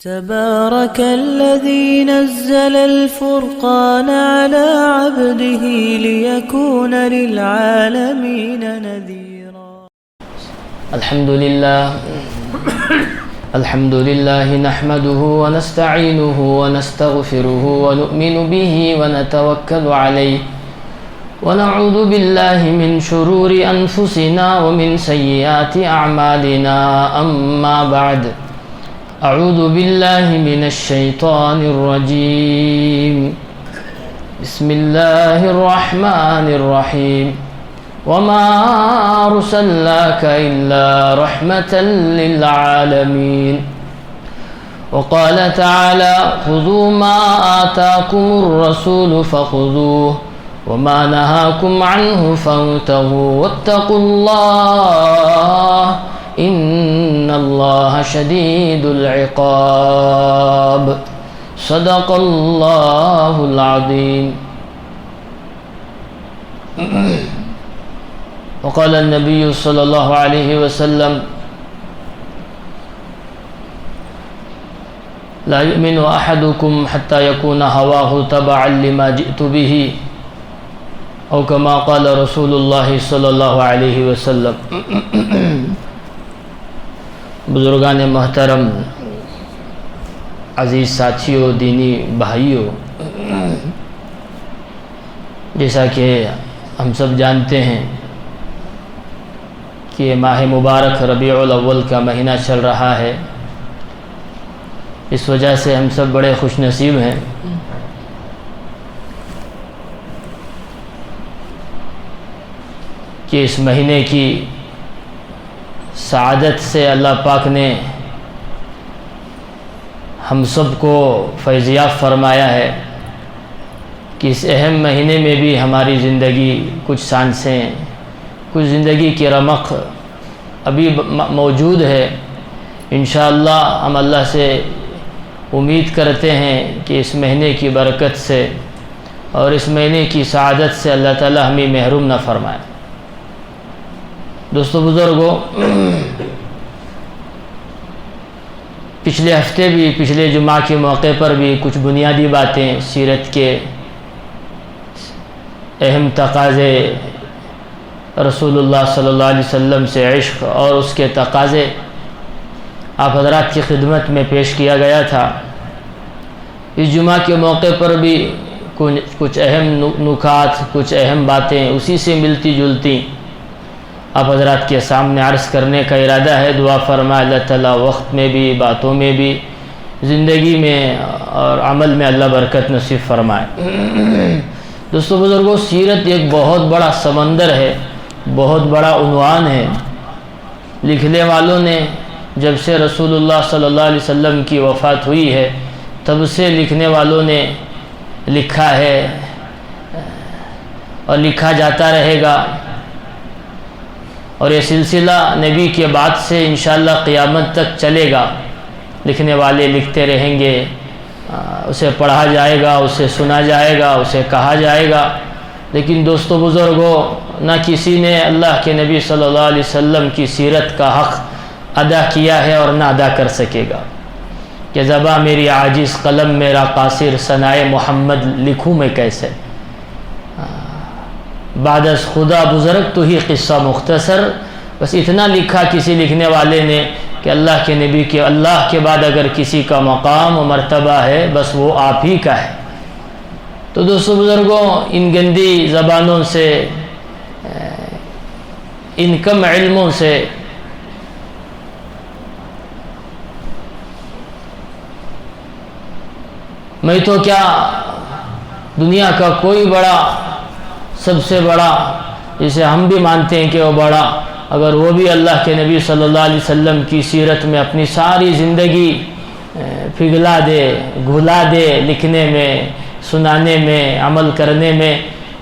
تبارك الذي نزل الفرقان على عبده ليكون للعالمين نذيرا. الحمد لله نحمده ونستعينه ونستغفره ونؤمن به ونتوكل عليه ونعوذ بالله من شرور أنفسنا ومن سيئات أعمالنا. أما بعد، أعوذ بالله من الشيطان الرجيم. بسم الله الرحمن الرحيم. وما أرسلناك إلا رحمة للعالمين. وقال تعالى: خذوا ما آتاكم الرسول فخذوه وما نهاكم عنه فانتهوا واتقوا الله إن الله شديد العقاب. صدق الله العظيم. وقال النبي صلى الله عليه وسلم: لا يؤمن أحدكم حتى يكون هواه تبعا لما جئت به او كما قال رسول اللہ صلی اللہ علیہ وسلم. بزرگان محترم، عزیز ساتھیوں، دینی بھائیوں، جیسا کہ ہم سب جانتے ہیں کہ ماہ مبارک ربیع الاول کا مہینہ چل رہا ہے. اس وجہ سے ہم سب بڑے خوش نصیب ہیں کہ اس مہینے کی سعادت سے اللہ پاک نے ہم سب کو فیضیاب فرمایا ہے کہ اس اہم مہینے میں بھی ہماری زندگی کچھ سانسیں، کچھ زندگی کی رمق ابھی موجود ہے. انشاءاللہ ہم اللہ سے امید کرتے ہیں کہ اس مہینے کی برکت سے اور اس مہینے کی سعادت سے اللہ تعالی ہمیں محروم نہ فرمائے. دوستو بزرگوں، پچھلے ہفتے بھی، پچھلے جمعہ کے موقع پر بھی کچھ بنیادی باتیں سیرت کے اہم تقاضے، رسول اللہ صلی اللہ علیہ وسلم سے عشق اور اس کے تقاضے آپ حضرات کی خدمت میں پیش کیا گیا تھا. اس جمعہ کے موقع پر بھی کچھ اہم نکات، کچھ اہم باتیں اسی سے ملتی جلتی آپ حضرات کے سامنے عرض کرنے کا ارادہ ہے. دعا فرمائے اللہ تعالیٰ وقت میں بھی، باتوں میں بھی، زندگی میں اور عمل میں اللہ برکت نصیب فرمائے. دوستو بزرگوں، سیرت ایک بہت بڑا سمندر ہے، بہت بڑا عنوان ہے. لکھنے والوں نے جب سے رسول اللہ صلی اللہ علیہ وسلم کی وفات ہوئی ہے تب سے لکھنے والوں نے لکھا ہے اور لکھا جاتا رہے گا، اور یہ سلسلہ نبی کے بعد سے انشاءاللہ قیامت تک چلے گا. لکھنے والے لکھتے رہیں گے، اسے پڑھا جائے گا، اسے سنا جائے گا، اسے کہا جائے گا. لیکن دوستو بزرگوں، نہ کسی نے اللہ کے نبی صلی اللہ علیہ وسلم کی سیرت کا حق ادا کیا ہے اور نہ ادا کر سکے گا. کہ زباں میری عاجز، قلم میرا قاصر، ثنائے محمد لکھوں میں کیسے. بعد از خدا بزرگ تو ہی قصہ مختصر. بس اتنا لکھا کسی لکھنے والے نے کہ اللہ کے نبی کے، اللہ کے بعد اگر کسی کا مقام و مرتبہ ہے بس وہ آپ ہی کا ہے. تو دوستو بزرگوں، ان گندی زبانوں سے، ان کم علموں سے میں تو کیا، دنیا کا کوئی بڑا، سب سے بڑا، جسے ہم بھی مانتے ہیں کہ وہ بڑا، اگر وہ بھی اللہ کے نبی صلی اللہ علیہ وسلم کی سیرت میں اپنی ساری زندگی پگھلا دے، گھلا دے، لکھنے میں، سنانے میں، عمل کرنے میں،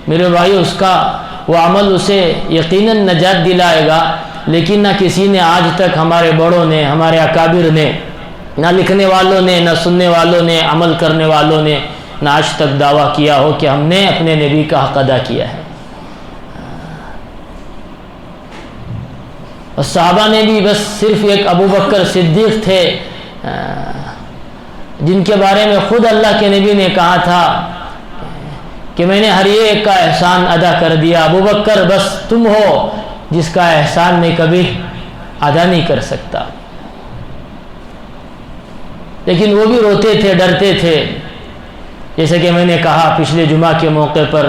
میرے بھائی اس کا وہ عمل اسے یقیناً نجات دلائے گا. لیکن نہ کسی نے آج تک، ہمارے بڑوں نے، ہمارے اکابر نے، نہ لکھنے والوں نے، نہ سننے والوں نے، عمل کرنے والوں نے نہ آج تک دعویٰ کیا ہو کہ ہم نے اپنے نبی کا حق ادا کیا ہے. اور صحابہ نے بھی بس صرف ایک ابو بکر صدیق تھے جن کے بارے میں خود اللہ کے نبی نے کہا تھا کہ میں نے ہر ایک کا احسان ادا کر دیا، ابو بکر بس تم ہو جس کا احسان میں کبھی ادا نہیں کر سکتا۔ لیکن وہ بھی روتے تھے، ڈرتے تھے، جیسے کہ میں نے کہا پچھلے جمعہ کے موقع پر،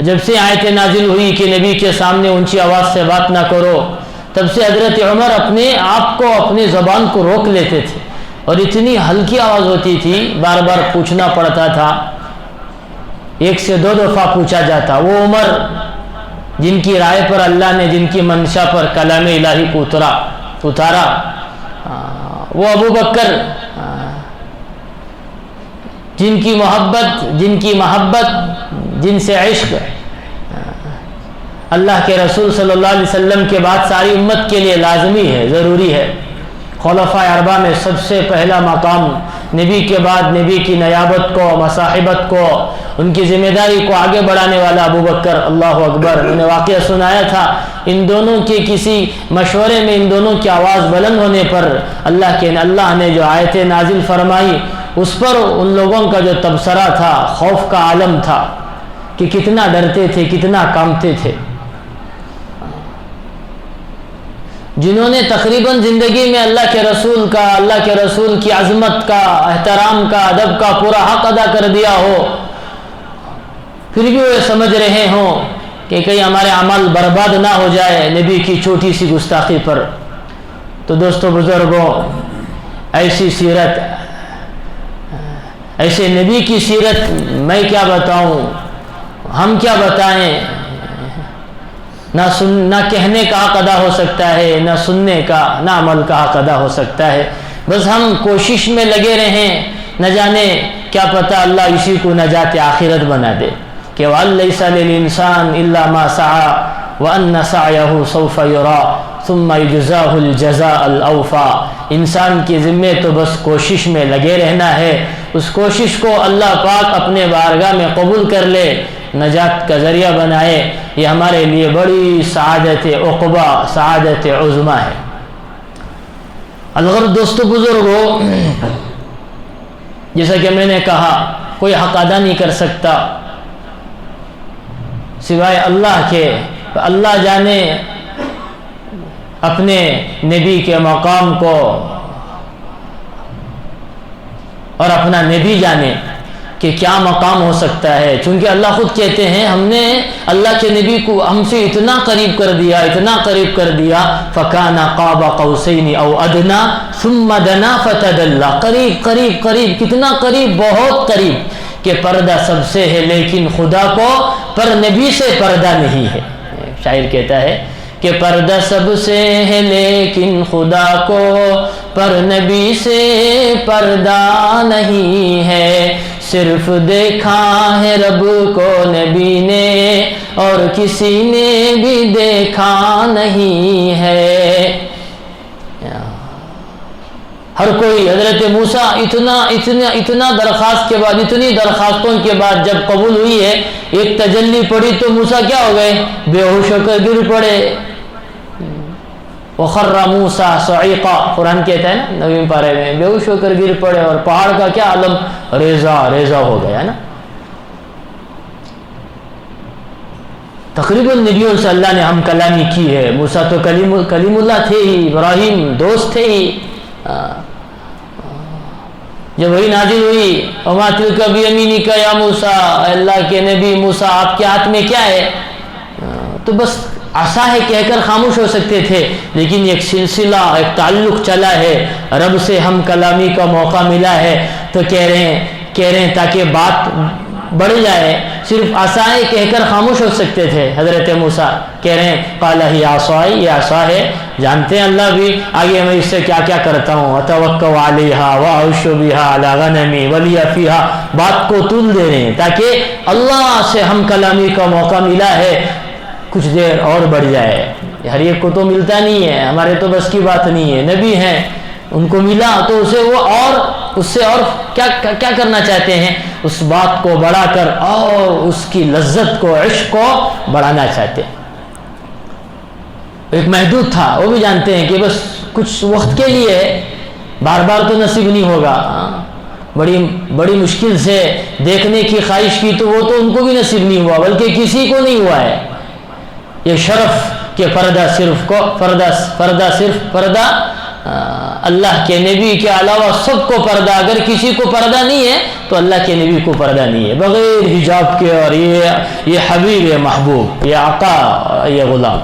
جب سے آیت نازل ہوئی کہ نبی کے سامنے اونچی آواز سے بات نہ کرو، تب سے حضرت عمر اپنے آپ کو، اپنی زبان کو روک لیتے تھے، اور اتنی ہلکی آواز ہوتی تھی، بار بار پوچھنا پڑتا تھا، ایک سے دو دفعہ پوچھا جاتا۔ وہ عمر جن کی رائے پر اللہ نے، جن کی منشا پر کلام الہی کو اتارا، وہ ابو بکر جن کی محبت، جن سے عشق اللہ کے رسول صلی اللہ علیہ وسلم کے بعد ساری امت کے لیے لازمی ہے، ضروری ہے۔ خلفائے اربعہ میں سب سے پہلا مقام نبی کے بعد نبی کی نیابت کو، مصاحبت کو، ان کی ذمہ داری کو آگے بڑھانے والا ابو بکر، اللہ اکبر۔ انہوں نے واقعہ سنایا تھا، ان دونوں کے کسی مشورے میں ان دونوں کی آواز بلند ہونے پر اللہ نے جو آیتیں نازل فرمائی، اس پر ان لوگوں کا جو تبصرہ تھا، خوف کا عالم تھا کہ کتنا ڈرتے تھے، کتنا کانپتے تھے۔ جنہوں نے تقریباً زندگی میں اللہ کے رسول کی عظمت کا، احترام کا، ادب کا پورا حق ادا کر دیا ہو، پھر بھی وہ سمجھ رہے ہوں کہ کہیں ہمارے عمل برباد نہ ہو جائے نبی کی چھوٹی سی گستاخی پر۔ تو دوستو بزرگوں، ایسی سیرت، ایسے نبی کی سیرت میں کیا بتاؤں، ہم کیا بتائیں؟ نہ کہنے کا حق ادا ہو سکتا ہے، نہ سننے کا، نہ عمل کا حق ادا ہو سکتا ہے۔ بس ہم کوشش میں لگے رہیں، نہ جانے کیا پتہ اللہ اسی کو نجات آخرت بنا دے کہ وَلَيْسَ لِلْإِنسَانِ إِلَّا مَا سَعَى وَأَنَّ سَعْيَهُ سَوْفَ يُرَى ثُمَّ يُجْزَاهُ الْجَزَاءَ الْأَوْفَى۔ انسان کی ذمے تو بس کوشش میں لگے رہنا ہے، اس کوشش کو اللہ پاک اپنے بارگاہ میں قبول کر لے، نجات کا ذریعہ بنائے۔ یہ ہمارے لیے بڑی سعادت عقبہ، سعادت عظمیٰ ہے۔ الغرض دوستو بزرگوں، جیسا کہ میں نے کہا، کوئی حق ادا نہیں کر سکتا سوائے اللہ کے۔ اللہ جانے اپنے نبی کے مقام کو، اور اپنا نبی جانے کہ کیا مقام ہو سکتا ہے، چونکہ اللہ خود کہتے ہیں ہم نے اللہ کے نبی کو ہم سے اتنا قریب کر دیا، اتنا قریب کر دیا، فَكَانَ قَابَ قَوْسَيْنِ أَوْ أَدْنَى ثُمَّ دَنَا فَتَدَلَّى۔ قریب قریب قریب، کتنا قریب، بہت قریب، کہ پردہ سب سے ہے لیکن خدا کو پر نبی سے پردہ نہیں ہے۔ شاعر کہتا ہے کہ پردہ سب سے ہے لیکن خدا کو پر نبی سے پردہ نہیں ہے، صرف دیکھا ہے رب کو نبی نے اور کسی نے بھی دیکھا نہیں ہے۔ ہر کوئی حضرت موسیٰ اتنا درخواست کے بعد، اتنی درخواستوں کے بعد جب قبول ہوئی ہے، ایک تجلی پڑی تو موسیٰ کیا ہو گئے؟ بے ہوش ہو کر گر پڑے۔ وَخَرَّ مُوسَىٰ صَعِقًا، قرآن کہتا ہے نا 9ویں پارے میں، بے ہوش ہو کر گر پڑے، اور پہاڑ کا کیا عالم، ریزہ ہو گیا نا۔ تقریباً نبیوں سے اللہ نے ہم کلامی کی ہے۔ موسیٰ تو کلیم اللہ تھے ہی، ابراہیم دوست تھے ہی۔ جب وہی نازل ہوئی، وَمَا تِلْكَ بِيَمِينِكَ يَا مُوسَىٰ، اللہ کے نبی موسیٰ آپ کے ہاتھ میں کیا ہے؟ تو بس عصا ہے کہہ کر خاموش ہو سکتے تھے، لیکن ایک سلسلہ، ایک تعلق چلا ہے، رب سے ہم کلامی کا موقع ملا ہے، تو کہہ رہے ہیں تاکہ بات بڑھ جائے، صرف عصائے کہہ کر خاموش ہو سکتے تھے حضرت موسیٰ، کہہ رہے ہیں قال ہی عصائی، یہ عصا ہے، جانتے ہیں اللہ بھی آگے میں اس سے کیا کیا کرتا ہوں، اتوکل علیہا واعش بہا علی غنمی ولی فیہا، بات کو طول دے رہے ہیں تاکہ اللہ سے ہم کلامی کا موقع ملا ہے، کچھ دیر اور بڑھ جائے۔ ہر ایک کو تو ملتا نہیں ہے، ہمارے تو بس کی بات نہیں ہے، نبی ہیں ان کو ملا تو اس سے اور کیا کرنا چاہتے ہیں، اس بات کو بڑھا کر اور اس کی لذت کو، عشق کو بڑھانا چاہتے ہیں۔ ایک محدود تھا، وہ بھی جانتے ہیں کہ بس کچھ وقت کے لیے بار بار تو نصیب نہیں ہوگا، بڑی مشکل سے دیکھنے کی خواہش کی تو وہ تو ان کو بھی نصیب نہیں ہوا، بلکہ کسی کو نہیں ہوا ہے یہ شرف کہ پردہ صرف اللہ کے نبی کے علاوہ سب کو پردہ، اگر کسی کو پردہ نہیں ہے تو اللہ کے نبی کو پردہ نہیں ہے، بغیر حجاب کے، اور یہ حبیب، محبوب، یہ آقا، یہ غلام،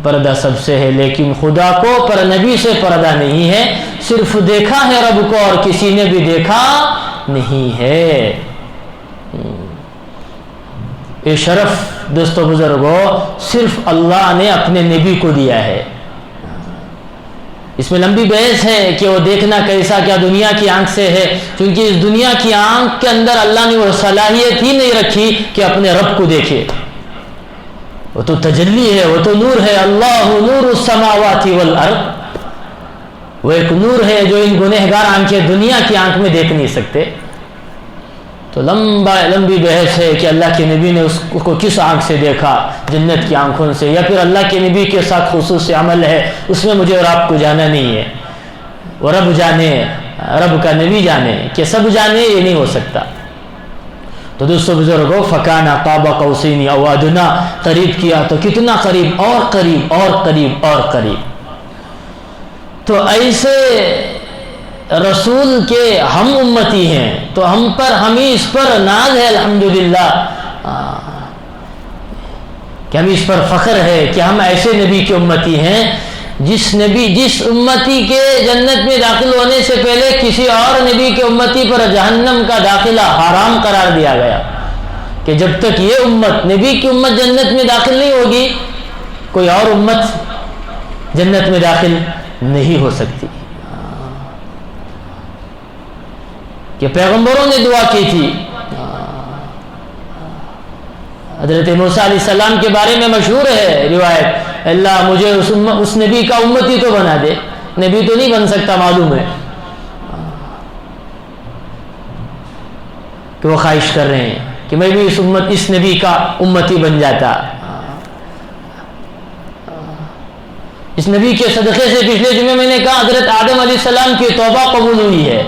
پردہ سب سے ہے، لیکن خدا کو پر نبی سے پردہ نہیں ہے، صرف دیکھا ہے رب کو اور کسی نے بھی دیکھا نہیں ہے۔ یہ شرف دوستو بزرگوں صرف اللہ نے اپنے نبی کو دیا ہے۔ اس میں لمبی بحث ہے کہ وہ دیکھنا کیسا، کیا دنیا کی آنکھ سے ہے، کیونکہ اس دنیا کی آنکھ کے اندر اللہ نے وہ صلاحیت ہی نہیں رکھی کہ اپنے رب کو دیکھے، وہ تو تجلی ہے، وہ تو نور ہے، اللہ نور السماوات والارض، وہ ایک نور ہے جو ان گنہگار آنکھیں دنیا کی آنکھ میں دیکھ نہیں سکتے۔ تو لمبی بحث ہے کہ اللہ کے نبی نے اس کو کس آنکھ سے دیکھا، جنت کی آنکھوں سے، یا پھر اللہ کے نبی کے ساتھ خصوصی عمل ہے، اس میں مجھے اور آپ کو جانا نہیں ہے، وہ رب جانے، رب کا نبی جانے، کہ سب جانے، یہ نہیں ہو سکتا۔ تو دوستو بزرگوں، فکان قاب قوسین او ادنی، قریب کیا تو کتنا قریب، اور قریب اور قریب اور قریب۔ تو ایسے رسول کے ہم امتی ہیں، تو ہمیں اس پر ناز ہے الحمدللہ، کہ ہمیں اس پر فخر ہے کہ ہم ایسے نبی کے امتی ہیں جس امتی کے جنت میں داخل ہونے سے پہلے کسی اور نبی کے امتی پر جہنم کا داخلہ حرام قرار دیا گیا، کہ جب تک یہ امت، نبی کی امت جنت میں داخل نہیں ہوگی، کوئی اور امت جنت میں داخل نہیں ہو سکتی۔ کہ پیغمبروں نے دعا کی تھی، حضرت موسیٰ علیہ السلام کے بارے میں مشہور ہے روایت، اللہ مجھے اس نبی کا امتی تو بنا دے، نبی تو نہیں بن سکتا معلوم ہے، کہ وہ خواہش کر رہے ہیں کہ میں بھی اس نبی کا امتی بن جاتا۔ اس نبی کے صدقے سے پچھلے جمعے میں نے کہا حضرت آدم علیہ السلام کی توبہ قبول ہوئی ہے،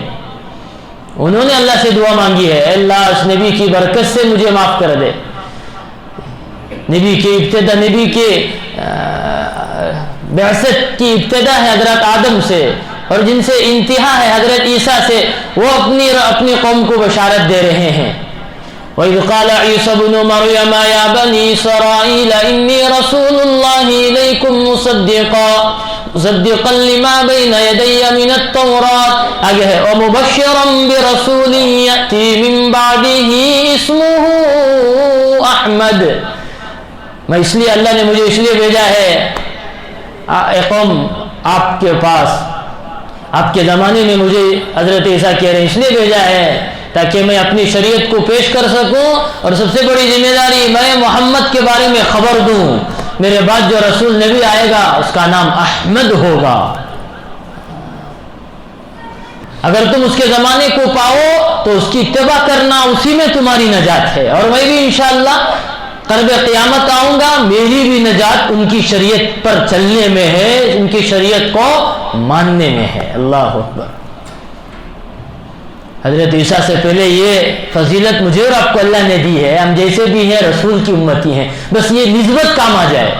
انہوں نے اللہ سے دعا مانگی ہے، اللہ اس نبی کی برکت سے مجھے معاف کر دے۔ نبی کے بعثت کی ابتدا ہے حضرت آدم سے، اور جن سے انتہا ہے حضرت عیسیٰ سے، وہ اپنی قوم کو بشارت دے رہے ہیں۔ وَإِذْ قَالَ عِيسَى ابْنُ مَرْيَمَ يَا بَنِي إِسْرَائِيلَ إِنِّي رَسُولُ اللَّهِ إِلَيْكُمْ مُصَدِّقًا لِمَا بَيْنَ يَدَيَّ مِنَ التَّوْرَاةِ، آگے ہے وَمُبَشِّرًا بِرَسُولٍ يَأْتِي مِن بَعْدِهِ اسْمُهُ أَحْمَدُ، میں اس لیے، اللہ نے مجھے اس لیے بھیجا ہے اے قوم آپ کے پاس، آپ کے زمانے میں مجھے حضرت عیسیٰ کہہ رہے ہیں اس لیے بھیجا ہے تاکہ میں اپنی شریعت کو پیش کر سکوں، اور سب سے بڑی ذمہ داری میں محمد کے بارے میں خبر دوں، میرے بعد جو رسول نبی آئے گا اس کا نام احمد ہوگا، اگر تم اس کے زمانے کو پاؤ تو اس کی اتباع کرنا، اسی میں تمہاری نجات ہے، اور میں بھی انشاءاللہ قرب قیامت آؤں گا، میری بھی نجات ان کی شریعت پر چلنے میں ہے، ان کی شریعت کو ماننے میں ہے۔ اللہ اکبر۔ حضرت عیسیٰ سے پہلے یہ فضیلت مجھے اور آپ کو اللہ نے دی ہے، ہم جیسے بھی ہیں رسول کی امتی ہیں، بس یہ نسبت کام آ جائے۔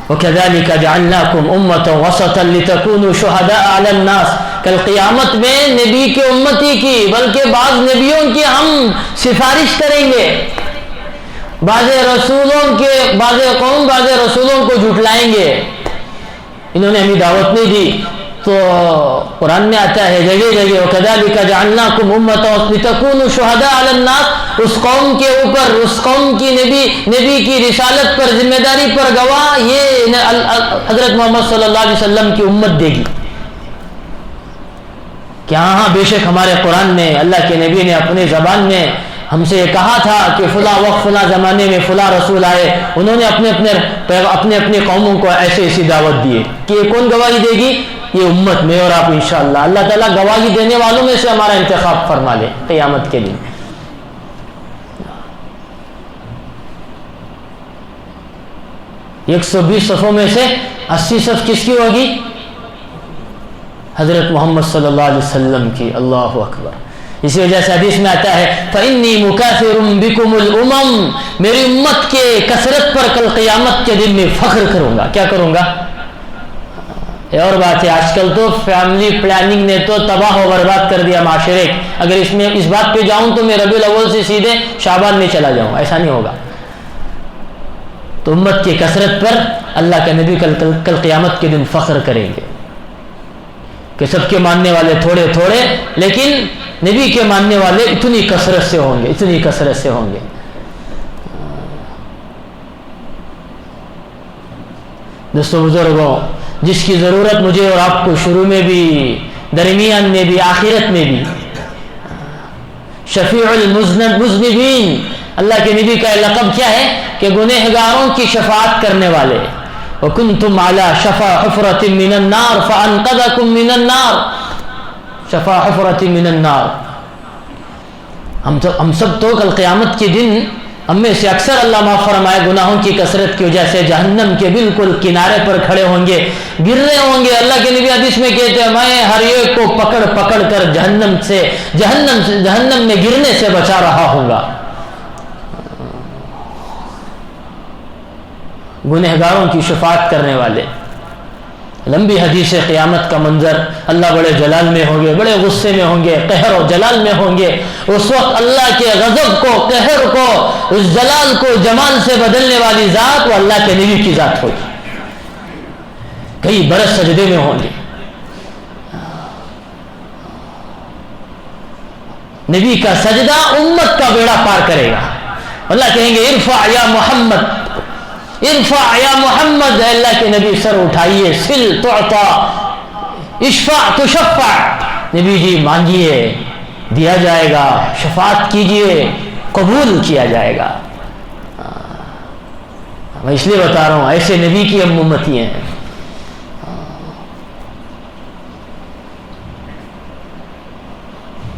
وَكَذَلِكَ جَعَلْنَاكُمْ أُمَّةً وَسَطًا لِتَكُونُوا شُهَدَاءَ عَلَى النَّاسِ، کل قیامت میں نبی کے امتی کی، بلکہ بعض نبیوں کی ہم سفارش کریں گے، بعض قوم بعض رسولوں کو جھٹلائیں گے، انہوں نے ہمیں دعوت نہیں دی، تو قرآن میں آتا ہے جگہ جگہ وَكَذَلِكَ جَعَلْنَاكُمْ أُمَّةً لِتَكُونُوا شُهَدَاءَ عَلَى النَّاسِ، اس قوم کے اوپر، اس قوم کی نبی کی رسالت پر، ذمہ داری پر گواہ یہ حضرت محمد صلی اللہ علیہ وسلم کی امت دے گی، کہ ہاں بے شک ہمارے قرآن میں اللہ کے نبی نے اپنے زبان میں ہم سے یہ کہا تھا کہ فلاں وقت فلاں زمانے میں فلاں رسول آئے، انہوں نے اپنے قوموں کو ایسی دعوت دی ہے، کہ یہ کون گواہی دے گی؟ یہ امت میں اور آپ انشاءاللہ۔ اللہ تعالیٰ گواہی دینے والوں میں سے ہمارا انتخاب فرما لے قیامت کے دن۔ 120 صفوں میں سے 80 صف کس کی ہوگی؟ حضرت محمد صلی اللہ علیہ وسلم کی. اللہ اکبر. اسی وجہ سے حدیث میں آتا ہے فَإِنِّي مُكَاثِرٌ بِكُمُ الْأُمَمْ، میری امت کے کثرت پر کل قیامت کے دن میں فخر کروں گا. کیا کروں گا؟ یہ اور بات ہے، آج کل تو فیملی پلاننگ نے تو تباہ و برباد کر دیا معاشرے. اگر اس بات پہ جاؤں تو میں ربیع الاول سے سیدھے شعبان میں چلا جاؤں، ایسا نہیں ہوگا. تو امت کی کثرت پر اللہ کے نبی کل قیامت کے دن فخر کریں گے کہ سب کے ماننے والے تھوڑے تھوڑے، لیکن نبی کے ماننے والے اتنی کثرت سے ہوں گے، اتنی کثرت سے ہوں گے. دوستو بزرگوں، جس کی ضرورت مجھے اور آپ کو شروع میں بھی، درمیان میں بھی، آخرت میں بھی، شفیع المذنبین، اللہ کے نبی کا لقب کیا ہے کہ گنہگاروں کی شفاعت کرنے والے. وَكُنْتُمْ عَلَى شَفَا حُفْرَةٍ مِّنَ النَّارِ فَأَنْقَذَكُم مِّنَ النَّارِ. شفا حفرة من النار. ہم سب تو کل قیامت کے دن ہم میں سے اکثر اللہ معاف فرمائے گناہوں کی کثرت کی وجہ سے جہنم کے بالکل کنارے پر کھڑے ہوں گے، گر رہے ہوں گے. اللہ کے نبی حدیث میں کہتے ہیں میں ہر ایک کو پکڑ پکڑ کر جہنم میں گرنے سے بچا رہا ہوں گا. گنہگاروں کی شفاعت کرنے والے. لمبی حدیث قیامت کا منظر، اللہ بڑے جلال میں ہوں گے، بڑے غصے میں ہوں گے، قہر و جلال میں ہوں گے. اس وقت اللہ کے غضب کو، قہر کو، اس جلال کو جمال سے بدلنے والی ذات وہ اللہ کے نبی کی ذات ہوگی. کئی برس سجدے میں ہوں گے. نبی کا سجدہ امت کا بیڑا پار کرے گا. اللہ کہیں گے ارفع یا محمد، ارفع یا محمد، اے اللہ کے نبی سر اٹھائیے، سل تعطا، اشفع تشفع. نبی جی مانگیے دیا جائے گا، شفاعت کیجئے قبول کیا جائے گا. میں اس لیے بتا رہا ہوں ایسے نبی کی ہم امتی ہیں.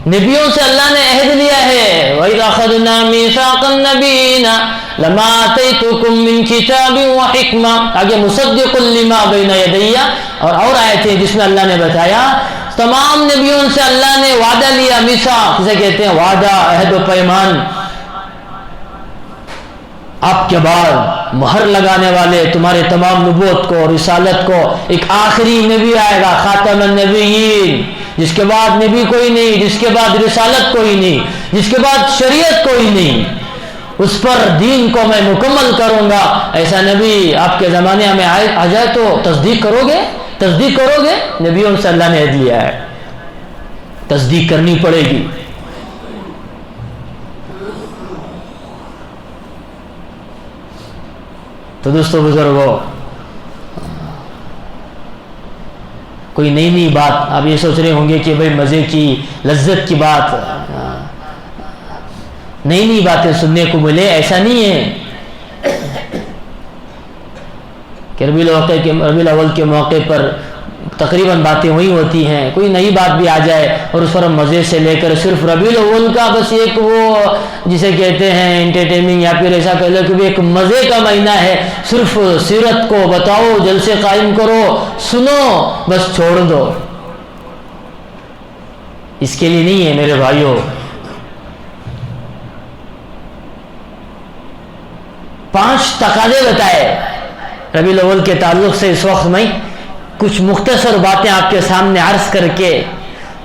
نبیوں سے اللہ نے عہد لیا ہے وَإِذْ أَخَذْنَا مِيثَاقَ النَّبِيِّينَ لَمَا آتَيْتُكُم مِّن كِتَابٍ وَحِكْمَةٍ. آگے مُصَدِّقٌ لِّمَا بَيْنَ يَدَيَّ اور آیتیں جس میں اللہ نے بتایا تمام نبیوں سے اللہ نے وعدہ لیا. میثاق جسے کہتے ہیں وعدہ، عہد و پیمان. آپ کے بعد مہر لگانے والے تمہارے تمام نبوت کو، رسالت کو، ایک آخری نبی آئے گا خاتم النبیین، جس کے بعد نبی کوئی نہیں، جس کے بعد رسالت کوئی نہیں، جس کے بعد شریعت کوئی نہیں. اس پر دین کو میں مکمل کروں گا. ایسا نبی آپ کے زمانے میں آ جائے تو تصدیق کرو گے؟ تصدیق کرو گے؟ نبیوں سے اللہ نے عہد لیا ہے، تصدیق کرنی پڑے گی. تو دوستو بزرگوں، کوئی نئی نئی بات آپ یہ سوچ رہے ہوں گے کہ بھئی مزے کی، لذت کی بات، نئی نئی باتیں سننے کو ملے. ایسا نہیں ہے کہ ربیع الاول کے موقع پر تقریباً باتیں وہی ہوتی ہیں. کوئی نئی بات بھی آ جائے اور اس پر ہم مزے سے لے کر صرف ربیع الاول کا بس ایک وہ جسے کہتے ہیں انٹرٹیننگ، یا پھر ایسا کہہ لو کہ ایک مزے کا مہینہ ہے، صرف سیرت کو بتاؤ، جلسے قائم کرو، سنو، بس چھوڑ دو. اس کے لیے نہیں ہے میرے بھائیوں. 5 تقاضے بتائے ربیع الاول کے تعلق سے. اس وقت میں کچھ مختصر باتیں آپ کے سامنے عرض کر کے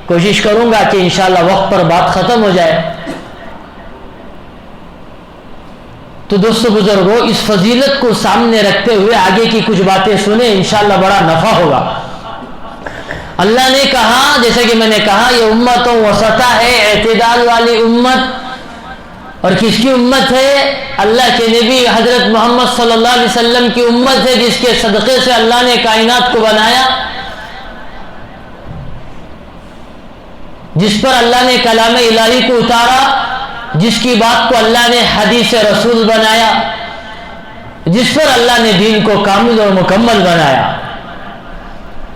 کوشش کروں گا کہ انشاءاللہ وقت پر بات ختم ہو جائے. تو دوستو بزرگوں، اس فضیلت کو سامنے رکھتے ہوئے آگے کی کچھ باتیں سنیں، انشاءاللہ بڑا نفع ہوگا. اللہ نے کہا، جیسے کہ میں نے کہا، یہ امت وسطہ ہے، اعتدال والی امت. اور کس کی امت ہے؟ اللہ کے نبی حضرت محمد صلی اللہ علیہ وسلم کی امت ہے، جس کے صدقے سے اللہ نے کائنات کو بنایا، جس پر اللہ نے کلام الہی کو اتارا، جس کی بات کو اللہ نے حدیث رسول بنایا، جس پر اللہ نے دین کو کامل اور مکمل بنایا،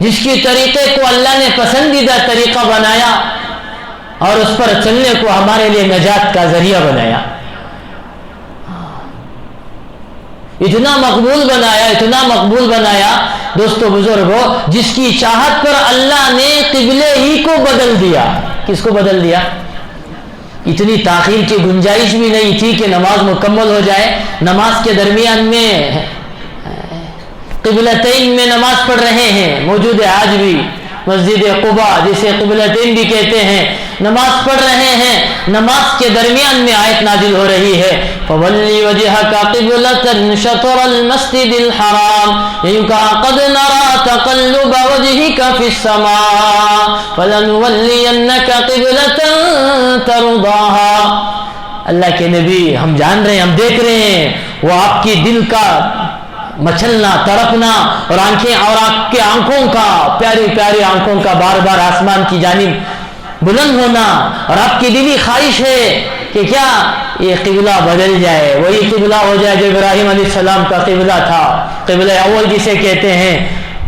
جس کی طریقے کو اللہ نے پسندیدہ طریقہ بنایا اور اس پر چلنے کو ہمارے لیے نجات کا ذریعہ بنایا. اتنا مقبول بنایا دوستو بزرگوں، جس کی چاہت پر اللہ نے قبلے ہی کو بدل دیا۔ کس کو بدل دیا؟ اتنی تاخیر کی گنجائش بھی نہیں تھی کہ نماز مکمل ہو جائے۔ نماز کے درمیان میں قبلتین میں نماز پڑھ رہے ہیں، موجود ہے آج بھی مسجد قباء جسے قبلتین بھی کہتے ہیں، نماز پڑھ رہے ہیں، نماز کے درمیان میں آیت نازل ہو رہی ہے فَوَلِّ وَجْهَكَ قِبْلَةً شَطْرَ الْمَسْجِدِ الْحَرَامِ یوں کہا قَدْ نَرَى تَقَلُّبَ وَجْهِكَ فِي السَّمَاءِ فَلَنُوَلِّيَنَّكَ قِبْلَةً تَرْضَاهَا۔ اللہ کے نبی، ہم جان رہے ہیں، ہم دیکھ رہے ہیں وہ آپ کی دل کا مچلنا، تڑپنا، اور آنکھیں اور آپ کے آنکھوں کا، پیاری پیاری آنکھوں کا بار بار آسمان کی جانب بلند ہونا، اور آپ کی دلی خواہش ہے کہ کیا یہ قبلہ بدل جائے، وہی قبلہ ہو جائے جو ابراہیم علیہ السلام کا قبلہ تھا، قبلہ اول جسے کہتے ہیں۔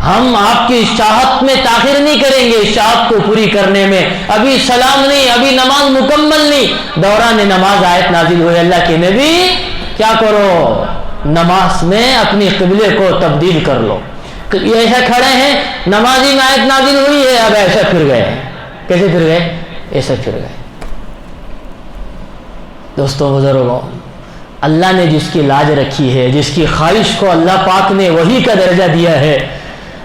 ہم آپ کی اس چاہت میں تاخیر نہیں کریں گے، اس چاہت کو پوری کرنے میں۔ ابھی سلام نہیں، ابھی نماز مکمل نہیں، دوران نماز آیت نازل ہوئی، اللہ کے نبی کیا کرو، نماز میں اپنی قبلے کو تبدیل کر لو۔ یہ ایسے کھڑے ہیں، نمازی میں آیت نازل ہوئی ہے، اب ایسے پھر گئے۔ کیسے پھر گئے؟ ایسے پھر گئے۔ دوستو بزرگوں، اللہ نے جس کی لاج رکھی ہے، جس کی خواہش کو اللہ پاک نے وہی کا درجہ دیا ہے،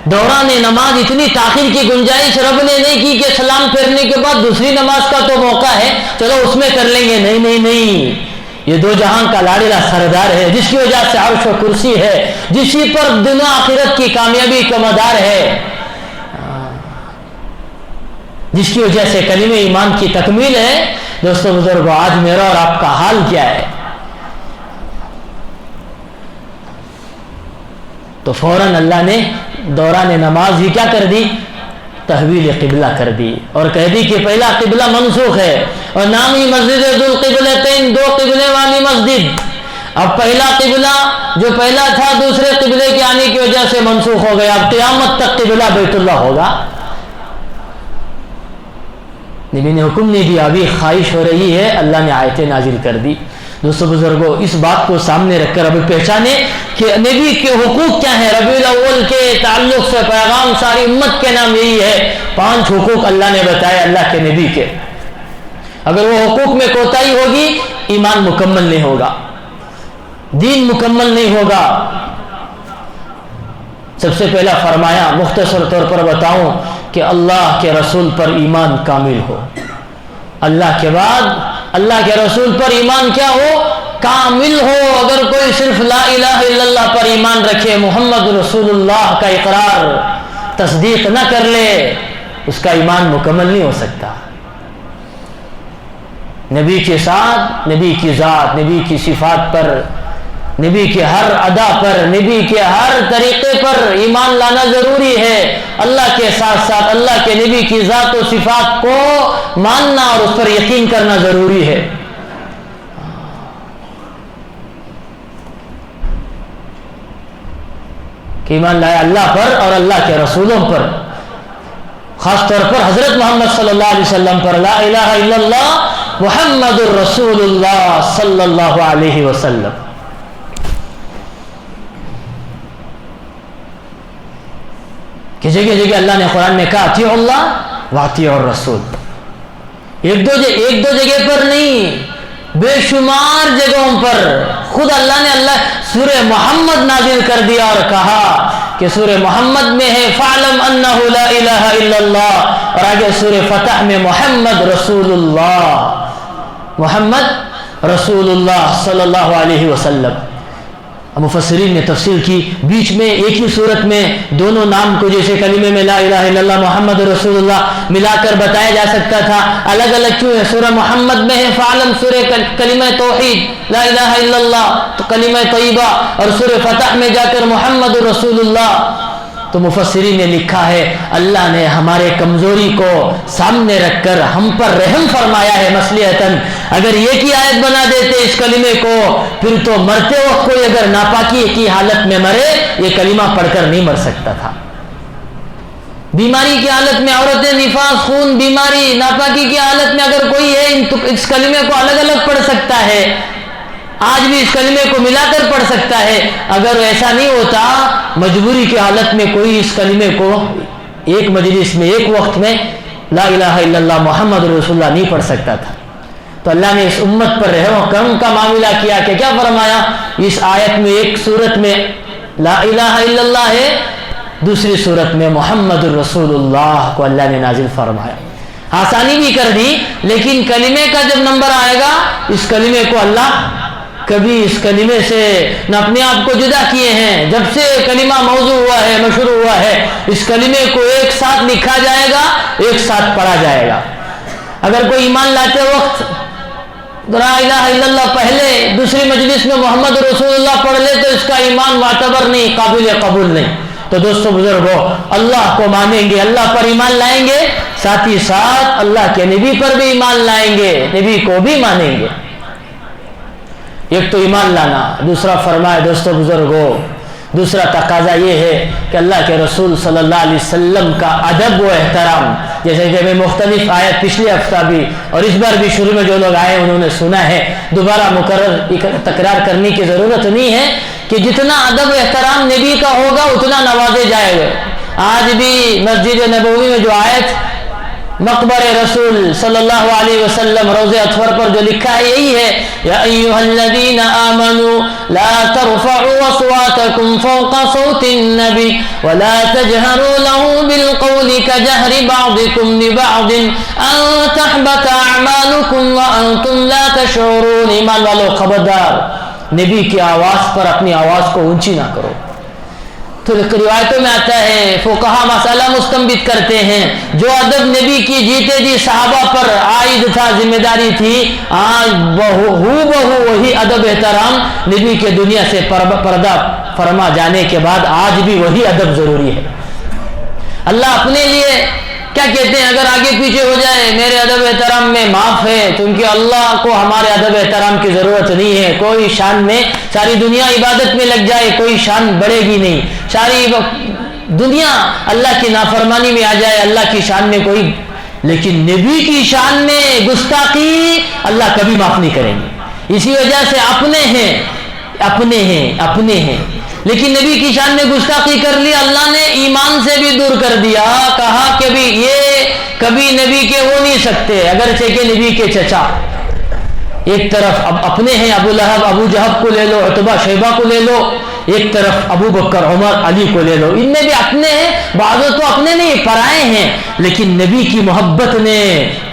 دوران نماز اتنی تاخیر کی گنجائش رب نے نہیں کی کہ سلام پھیرنے کے بعد دوسری نماز کا تو موقع ہے، چلو اس میں کر لیں گے۔ نہیں نہیں نہیں، یہ دو جہاں کا لاڈلا سردار ہے، جس کی وجہ سے عرش و کرسی ہے، جسی پر دنیا آخرت کی کامیابی کا مدار ہے، جس کی وجہ سے کلمہ ایمان کی تکمیل ہے۔ دوستو بزرگوں، آج میرا اور آپ کا حال کیا ہے؟ تو فوراً اللہ نے دوران نماز ہی کیا کر دی؟ تحویل قبلہ کر دی، اور کہہ دی کہ پہلا قبلہ منسوخ ہے، اور نام ہی مسجد ذو القبلتین، دو قبلے والی مسجد۔ اب پہلا قبلہ جو پہلا تھا دوسرے قبلے کے آنے کی وجہ سے منسوخ ہو گیا، اب قیامت تک قبلہ بیت اللہ ہوگا۔ نبی نے حکم نہیں دیا، ابھی خواہش ہو رہی ہے، اللہ نے آیتیں نازل کر دی۔ دوستو بزرگوں، اس بات کو سامنے رکھ کر اب پہچانے کہ نبی کے حقوق کیا ہیں۔ ربیع الاول کے تعلق سے پیغام ساری امت کے نام یہی ہے، 5 حقوق اللہ نے بتائے اللہ کے نبی کے۔ اگر وہ حقوق میں کوتاہی ہوگی، ایمان مکمل نہیں ہوگا، دین مکمل نہیں ہوگا۔ سب سے پہلا فرمایا، مختصر طور پر بتاؤں، کہ اللہ کے رسول پر ایمان کامل ہو۔ اللہ کے بعد اللہ کے رسول پر ایمان کیا ہو؟ کامل ہو۔ اگر کوئی صرف لا الہ الا اللہ پر ایمان رکھے، محمد رسول اللہ کا اقرار تصدیق نہ کر لے، اس کا ایمان مکمل نہیں ہو سکتا۔ نبی کے ساتھ، نبی کی ذات، نبی کی صفات پر، نبی کے ہر ادا پر، نبی کے ہر طریقے پر ایمان لانا ضروری ہے۔ اللہ کے ساتھ ساتھ اللہ کے نبی کی ذات و صفات کو ماننا اور اس پر یقین کرنا ضروری ہے۔ کہ ایمان لایا اللہ پر اور اللہ کے رسولوں پر، خاص طور پر حضرت محمد صلی اللہ علیہ وسلم پر، لا الہ الا اللہ محمد الرسول اللہ صلی اللہ علیہ وسلم۔ کہ جگہ جگہ اللہ نے قرآن میں کہا اطیعوا اللہ واطیعوا الرسول، ایک دو جگہ پر نہیں، بے شمار جگہوں پر خود اللہ نے سورہ محمد نازل کر دیا اور کہا کہ سورہ محمد میں ہے فَاعْلَمْ أَنَّهُ لَا إِلَهَ إِلَّا اللَّهُ، اور آگے سورہ فتح میں محمد رسول اللہ، محمد رسول اللہ صلی اللہ علیہ وسلم۔ مفسرین نے تفصیل کی، بیچ میں ایک ہی صورت میں دونوں نام کو جیسے کلمے میں لا الہ الا اللہ محمد رسول اللہ ملا کر بتایا جا سکتا تھا، الگ الگ کیوں ہے؟ سورہ محمد میں ہے فعلم، سورہ کلمہ توحید لا الہ الا اللہ تو کلمہ طیبہ، اور سورہ فتح میں جا کر محمد رسول اللہ۔ تو مفسرین نے لکھا ہے اللہ نے ہمارے کمزوری کو سامنے رکھ کر ہم پر رحم فرمایا ہے مصلحتاً۔ اگر یہ کی آیت بنا دیتے اس کلمے کو، پھر تو مرتے وقت کوئی اگر ناپاکی کی حالت میں مرے، یہ کلمہ پڑھ کر نہیں مر سکتا تھا۔ بیماری کی حالت میں عورتیں نفاس، خون، بیماری، ناپاکی کی حالت میں اگر کوئی ہے، اس کلمے کو الگ الگ پڑھ سکتا ہے۔ آج بھی اس کلمے کو ملا کر پڑھ سکتا ہے. اگر ایسا نہیں ہوتا مجبوری کی حالت میں کوئی اس کلمے کو ایک مجلس میں ایک وقت میں لا الہ الا اللہ محمد رسول اللہ نہیں پڑھ سکتا تھا. تو اللہ نے اس امت پر رحم و کرم کا معاملہ کیا کہ کیا فرمایا؟ اس آیت میں ایک صورت میں لا الہ الا اللہ ہے, دوسری صورت میں محمد الرسول اللہ کو اللہ نے نازل فرمایا. آسانی بھی کر دی, لیکن کلمے کا جب نمبر آئے گا اس کلمے کو اللہ کبھی اس کلمے سے نہ اپنے آپ کو جدا کیے ہیں. جب سے کلمہ موضوع ہوا ہے, مشروع ہوا ہے, اس کلمے کو ایک ساتھ لکھا جائے گا, ایک ساتھ پڑھا جائے گا. اگر کوئی ایمان لاتے وقت لا الہ الا اللہ پہلے دوسری مجلس میں محمد رسول اللہ پڑھ لے تو اس کا ایمان معتبر نہیں, قابل قبول نہیں. تو دوستو بزرگوں, اللہ کو مانیں گے, اللہ پر ایمان لائیں گے, ساتھ ہی ساتھ اللہ کے نبی پر بھی ایمان لائیں گے, نبی کو بھی مانیں گے. ایک تو ایمان لانا, دوسرا فرمائے دوستو بزرگوں, دوسرا تقاضا یہ ہے کہ اللہ کے رسول صلی اللہ علیہ وسلم کا ادب و احترام. جیسے کہ میں مختلف آیت پچھلے ہفتہ بھی اور اس بار بھی شروع میں جو لوگ آئے انہوں نے سنا ہے, دوبارہ تکرار کرنے کی ضرورت نہیں ہے کہ جتنا ادب و احترام نبی کا ہوگا اتنا نوازے جائے گا. آج بھی مسجد نبوی میں جو آیت مقبر رسول صلی اللہ علیہ وسلم روضہ اطہر پر جو لکھا ہے یہی ہے, یا ایھا الذین آمنوا لا ترفعوا اصواتکم فوق صوت النبی ولا تجهروا له بالقول كجهر بعضکم لبعض ان تحبط اعمالکم وانتم لا تشعرون. ایمان والو خبردار, نبی کی آواز پر اپنی آواز کو اونچی نہ کرو. تو روایتوں میں آتا ہے, فقہا مسئلہ مستنبط کرتے ہیں, جو ادب نبی کی جیتے جی صحابہ پر عائد تھا, ذمہ داری تھی, آج بہو وہی ادب احترام نبی کے دنیا سے پردہ فرما جانے کے بعد آج بھی وہی ادب ضروری ہے. اللہ اپنے لیے کیا کہتے ہیں, اگر آگے پیچھے ہو جائے میرے ادب احترام میں معاف ہے, کیونکہ اللہ کو ہمارے ادب احترام کی ضرورت نہیں ہے. کوئی شان میں ساری دنیا عبادت میں لگ جائے کوئی شان بڑھے گی نہیں, ساری دنیا اللہ کی نافرمانی میں آ جائے اللہ کی شان میں کوئی, لیکن نبی کی شان میں گستاخی اللہ کبھی معاف نہیں کریں گے. اسی وجہ سے اپنے ہیں لیکن نبی کی شان میں گستاخی کر لی, اللہ نے ایمان سے بھی دور کر دیا. کہا کہ بھی یہ کبھی نبی کے ہو نہیں سکتے, اگرچہ کہ نبی کے چچا. ایک طرف اب اپنے ہیں, ابو لہب ابو جہب کو لے لو, عتبہ شیبہ کو لے لو, ایک طرف ابو بکر عمر علی کو لے لو, ان میں بھی اپنے ہیں, بعضوں تو اپنے نہیں پرائے ہیں. لیکن نبی کی محبت نے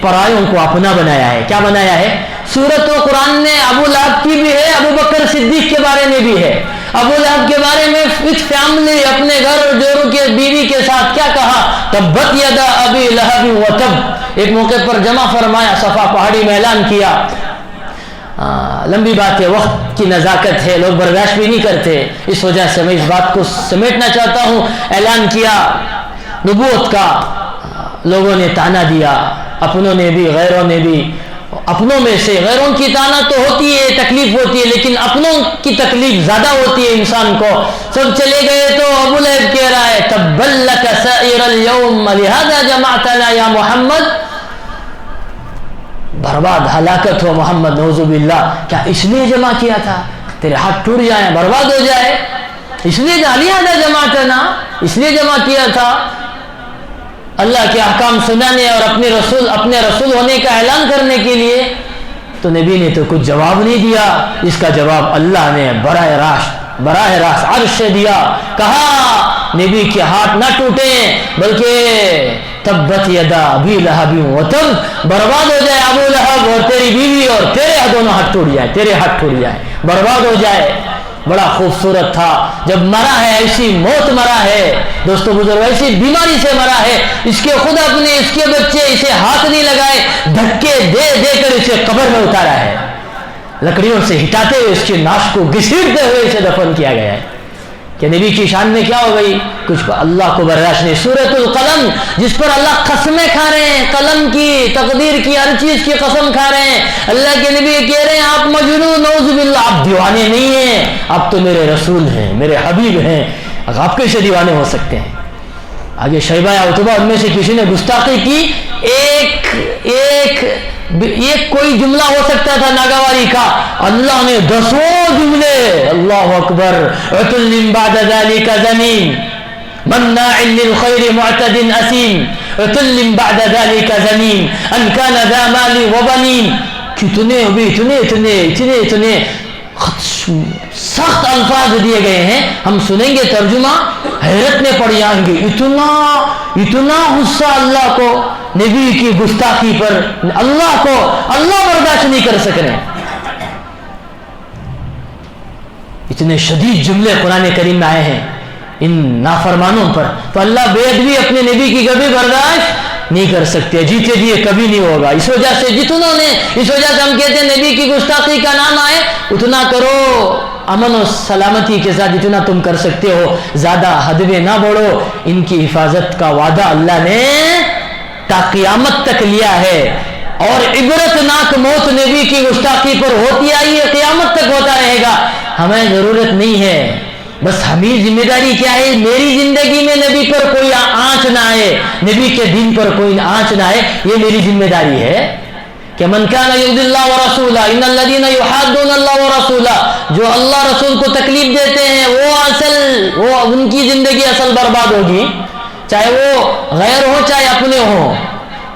پرایوں کو اپنا بنایا ہے. کیا بنایا ہے؟ سورت و قرآن نے ابو لہب کی بھی ہے, ابو بکر صدیق کے بارے میں بھی ہے. ابو لہب کے بارے میں وتھ فیملی اپنے گھر جوڑوں کے بیوی کے ساتھ کیا کہا, تبت یدا ابی لہب وتب. ایک موقع پر جمع فرمایا, صفا پہاڑی میں اعلان کیا. لمبی بات ہے, وقت کی نزاکت ہے, لوگ برداشت بھی نہیں کرتے, اس وجہ سے میں اس بات کو سمیٹنا چاہتا ہوں. اعلان کیا نبوت کا, لوگوں نے تانا دیا, اپنوں نے بھی غیروں نے بھی. اپنوں میں سے غیروں کی تانا تو ہوتی ہے, تکلیف ہوتی ہے, لیکن اپنوں کی تکلیف زیادہ ہوتی ہے انسان کو. سب چلے گئے تو ابو لہب کہہ رہا ہے, تبت لک سائر اليوم لہذا جمعتنا یا محمد. برباد, ہلاکت ہو محمد, نعوذ باللہ. کیا اس لیے جمع کیا تھا تیرے ہاتھ ٹوٹ جائیں, برباد ہو جائے, اس لیے لہذا جمعتنا, اس لیے جمع کیا تھا اللہ کے احکام سنانے اور اپنے رسول ہونے کا اعلان کرنے کے لیے. تو نبی نے تو کچھ جواب نہیں دیا, اس کا جواب اللہ نے براہ راست عرش سے دیا. کہا نبی کے ہاتھ نہ ٹوٹیں, بلکہ تبت یدا ابی لہب وتب, برباد ہو جائے ابو لہب اور تیری بیوی اور تیرے دونوں ہاتھ ٹوٹ جائے, تیرے ہاتھ ٹوٹ جائے, برباد ہو جائے. بڑا خوبصورت تھا جب مرا ہے, ایسی موت مرا ہے دوستو بزرگ, ایسی بیماری سے مرا ہے, اس کے خود اپنے اس کے بچے اسے ہاتھ نہیں لگائے, دھکے دے دے کر اسے قبر میں اتارا ہے, لکڑیوں سے ہٹاتے ہوئے اس کی ناش کو گھسیٹتے ہوئے اسے دفن کیا گیا ہے. کہ نبی کی شان میں کیا ہو گئی, کچھ اللہ کو برداشت نہیں. سورۃ القلم جس پر اللہ قسمیں کھا رہے ہیں, قلم کی, تقدیر کی, ہر چیز کی قسم کھا رہے ہیں. اللہ کے نبی کہہ رہے ہیں آپ مجنون, نعوذ باللہ, آپ دیوانے نہیں ہیں, آپ تو میرے رسول ہیں, میرے حبیب ہیں, آپ کیسے دیوانے ہو سکتے ہیں. آگے شیبہ یا عتبہ ان میں سے کسی نے گستاخی کی، ایک کوئی جملہ ہو سکتا تھا ناگواری کا، اللہ نے 10 جملے، اللہ اکبر، عتل بعد ذلك زنیم مناع للخیر معتد اثیم، عتل بعد ذلك زنیم ان کان ذا مال وبنین، کتنے اتنے سخت الفاظ دیے گئے ہیں، ہم سنیں گے ترجمہ حیرت میں پڑ جائیں گے، اتنا غصہ اللہ کو نبی کی گستاخی پر، اللہ برداشت نہیں کر سک رہے، اتنے شدید جملے قرآن کریم میں آئے ہیں ان نافرمانوں پر، تو اللہ بے ادبی اپنے نبی کی کبھی برداشت نہیں کر سکتے، جیتے جیے کبھی نہیں ہوگا۔ اس وجہ سے ہم کہتے ہیں نبی کی گستاخی کا نام آئے اتنا کرو، امن و سلامتی کے ساتھ جتنا تم کر سکتے ہو، زیادہ حد میں نہ بڑھو۔ ان کی حفاظت کا وعدہ اللہ نے تا قیامت تک لیا ہے، اور عبرتناک موت نبی کی گستاخی پر ہوتی آئی ہے، قیامت تک ہوتا رہے گا۔ ہمیں ضرورت نہیں ہے، بس ہمیں ذمہ داری کیا ہے، میری زندگی میں نبی پر کوئی آنچ نہ آئے، نبی کے دین پر کوئی آنچ نہ آئے، یہ میری ذمہ داری ہے کہ من کان یؤذی اللہ ورسولہ ان الذین یحادون اللہ ورسولہ، جو اللہ رسول کو تکلیف دیتے ہیں وہ ان کی زندگی اصل برباد ہوگی، چاہے وہ غیر ہو چاہے اپنے ہوں۔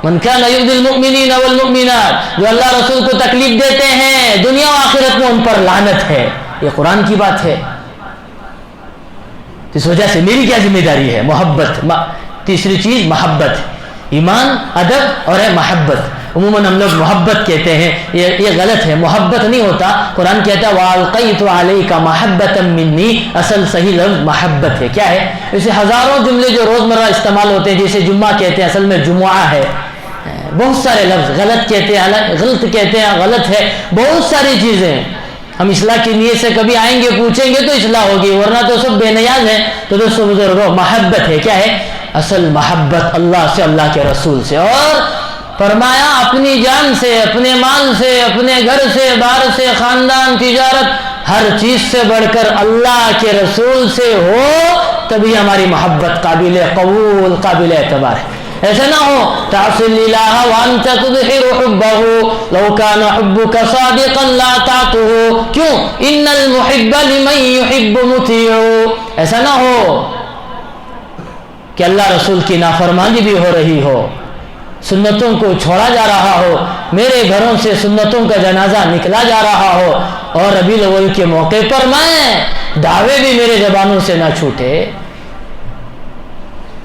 من کان یؤذی المؤمنین والمؤمنات، جو اللہ رسول کو تکلیف دیتے ہیں دنیا و آخرت میں ان پر لعنت ہے، یہ قرآن کی بات ہے۔ اس وجہ سے میری کیا ذمہ داری ہے، محبت۔ تیسری چیز محبت، ایمان، ادب اور ہے محبت۔ عموماً ہم لوگ محبت کہتے ہیں، یہ غلط ہے، محبت نہیں ہوتا۔ قرآن کہتا ہے وَأَلْقَيْتُ عَلَيْكَ مَحَبَّةً مِّنِّي، اصل صحیح لفظ محبت ہے۔ کیا ہے؟ اسے ہزاروں جملے جو روزمرہ استعمال ہوتے ہیں، جیسے جمعہ کہتے ہیں، اصل میں جمعہ ہے۔ بہت سارے لفظ غلط کہتے ہیں، غلط ہے، بہت ساری چیزیں۔ ہم اصلاح کی نیت سے کبھی آئیں گے پوچھیں گے تو اصلاح ہوگی، ورنہ تو سب بے نیاز ہیں۔ تو دوستو بزرگوں، محبت ہے، کیا ہے؟ اصل محبت اللہ سے، اللہ کے رسول سے، اور فرمایا اپنی جان سے، اپنے مال سے، اپنے گھر سے، باہر سے، خاندان، تجارت، ہر چیز سے بڑھ کر اللہ کے رسول سے ہو، تبھی ہماری محبت قابل قبول، قابل اعتبار ہے۔ ایسا نہ ہو تعصی الہ وانت تظہر حبہ لو کان حبک صادقا لا تعطہ، کیوں؟ ان المحب لمن یحب مطیع۔ ایسا نہ ہو کہ اللہ رسول کی نافرمانی بھی ہو رہی ہو، سنتوں کو چھوڑا جا رہا ہو، میرے گھروں سے سنتوں کا جنازہ نکلا جا رہا ہو، اور ربیع الاول کے موقع پر میں دعوے بھی میرے زبانوں سے نہ چھوٹے،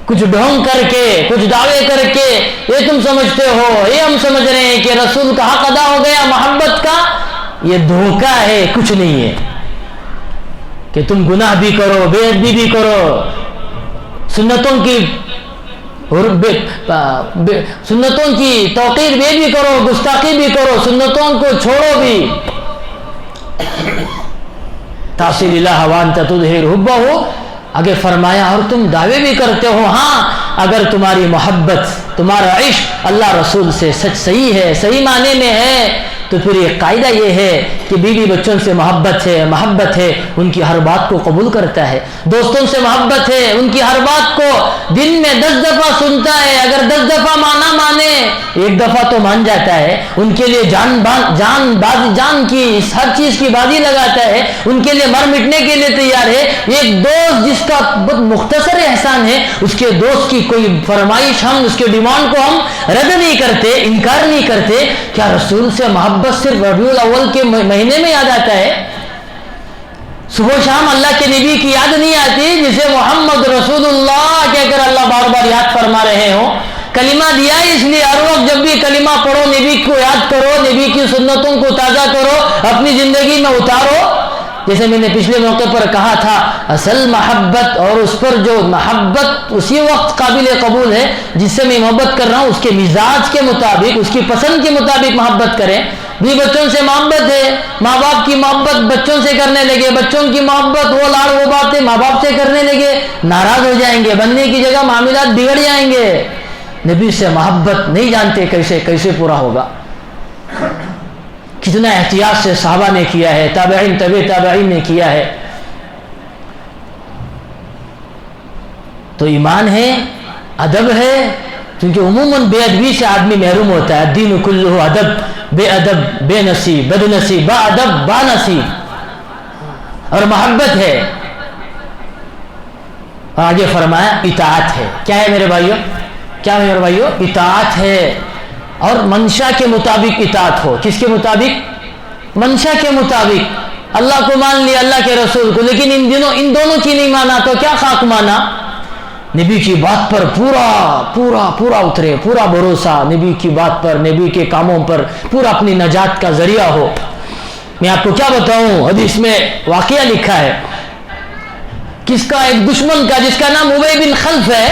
کچھ ڈھونگ کر کے، کچھ دعوے کر کے، یہ تم سمجھتے ہو، یہ ہم سمجھ رہے ہیں کہ رسول کا حق ادا ہو گیا محبت کا، یہ دھوکہ ہے، کچھ نہیں ہے۔ کہ تم گناہ بھی کرو، بے ادبی بھی کرو، سنتوں کی توقیر بھی کرو، گستاخی بھی کرو، سنتوں کو چھوڑو بھی۔ تعصی الہ وانت تظہر حبہ، اگر فرمایا اور تم دعوے بھی کرتے ہو، ہاں اگر تمہاری محبت، تمہارا عشق اللہ رسول سے سچ صحیح ہے، صحیح معنی میں ہے، تو پھر یہ قاعدہ یہ ہے کہ بیوی بچوں سے محبت ہے، ان کی ہر بات کو قبول کرتا ہے، دوستوں سے محبت ہے، ان کی ہر بات کو دن میں 10 دفعہ سنتا ہے، اگر 10 دفعہ مانے 1 دفعہ تو مان جاتا ہے، ان کے لیے جان کی ہر چیز کی بازی لگاتا ہے، ان کے لیے مر مٹنے کے لیے تیار ہے۔ ایک دوست جس کا بہت مختصر احسان ہے، اس کے دوست کی کوئی فرمائش، ہم اس کے ڈیمانڈ کو ہم رد نہیں کرتے، انکار نہیں کرتے۔ کیا رسول سے محبت صرف ربیع الاول کے مہینے میں یاد آتا ہے؟ صبح شام اللہ کے نبی کی یاد نہیں آتی، جسے محمد رسول اللہ کہہ کر اللہ بار بار یاد فرما رہے ہوں؟ کلمہ دیا ہے، اس لیے ہر وقت جب بھی کلمہ پڑھو نبی کو یاد کرو، نبی کی سنتوں کو تازہ کرو، اپنی زندگی میں اتارو۔ جیسے میں نے پچھلے موقع پر کہا تھا، اصل محبت اور اس پر جو محبت اسی وقت قابل قبول ہے جس سے میں محبت کر رہا ہوں، اس کے مزاج کے مطابق، اس کی پسند کے مطابق محبت کریں۔ بھی بچوں سے محبت ہے، ماں باپ کی محبت بچوں سے کرنے لگے، بچوں کی محبت وہ لاڑ وہ باتیں ماں باپ سے کرنے لگے، ناراض ہو جائیں گے، بننے کی جگہ معاملات بگڑ جائیں گے۔ نبی سے محبت نہیں جانتے کیسے پورا ہوگا۔ کتنا احتیاط سے صحابہ نے کیا ہے، تابعین تابعین نے کیا ہے۔ تو ایمان ہے، ادب ہے، کیونکہ عموماً بے ادبی سے آدمی محروم ہوتا ہے. الدین کلہ ادب، بے ادب بے نصیب، بد نصیب با ادب با نصیب. اور محبت ہے. آگے فرمایا اطاعت ہے. کیا ہے میرے بھائیو؟ کیا ہے میرے بھائیو؟ اطاعت ہے. اور منشا کے مطابق اطاعت ہو. کس کے مطابق؟ منشا کے مطابق. اللہ کو مان لیا، اللہ کے رسول کو، لیکن ان دونوں کی نہیں مانا تو کیا خاک مانا؟ نبی کی بات پر پورا اترے، پورا بھروسہ نبی کی بات پر، نبی کے کاموں پر پورا اپنی نجات کا ذریعہ ہو. میں آپ کو کیا بتاؤں، حدیث میں واقعہ لکھا ہے کس کا؟ ایک دشمن کا جس کا نام ابی بن خلف ہے.